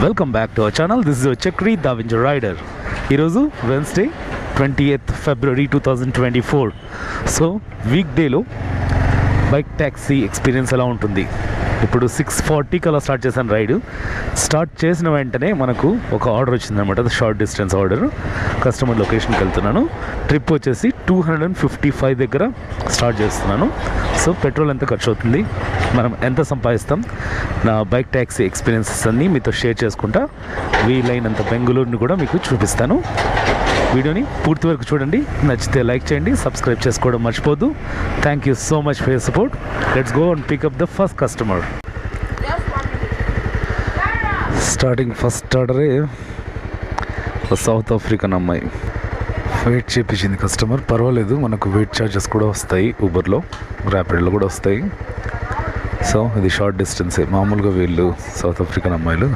Welcome back to our channel. This is Chakri the avenger rider. ఈరోజు Wednesday 28th February 2024. So week డేలో bike taxi experience ఎలా ఉంటుంది? ఇప్పుడు 6:40 అలా స్టార్ట్ చేశాను రైడ్. స్టార్ట్ చేసిన వెంటనే మనకు ఒక ఆర్డర్ వచ్చిందనమాట. అది షార్ట్ డిస్టెన్స్ ఆర్డర్. కస్టమర్ లొకేషన్కి వెళ్తున్నాను. ట్రిప్ వచ్చేసి 255 దగ్గర స్టార్ట్ చేస్తున్నాను. సో పెట్రోల్ ఎంత ఖర్చు అవుతుంది, మనం ఎంత సంపాదిస్తాం, నా బైక్ ట్యాక్సీ ఎక్స్పీరియన్సెస్ అన్నీ మీతో షేర్ చేసుకుంటా. వీలైనంత బెంగళూరుని కూడా మీకు చూపిస్తాను. వీడియోని పూర్తి వరకు చూడండి. నచ్చితే లైక్ చేయండి, సబ్స్క్రైబ్ చేసుకోవడం మర్చిపోద్దు. Thank you so much for your support. Let's go and pickup the first customer. Starting first ఆర్డరే సౌత్ ఆఫ్రికన్ అమ్మాయి. వెయిట్ చేపించింది కస్టమర్. పర్వాలేదు, మనకు వెయిట్ ఛార్జెస్ కూడా వస్తాయి. ఊబర్లో, ర్యాపిడ్లో కూడా వస్తాయి. సో ఇది షార్ట్ డిస్టెన్సే. మామూలుగా వీళ్ళు సౌత్ ఆఫ్రికన్ అమ్మాయిలు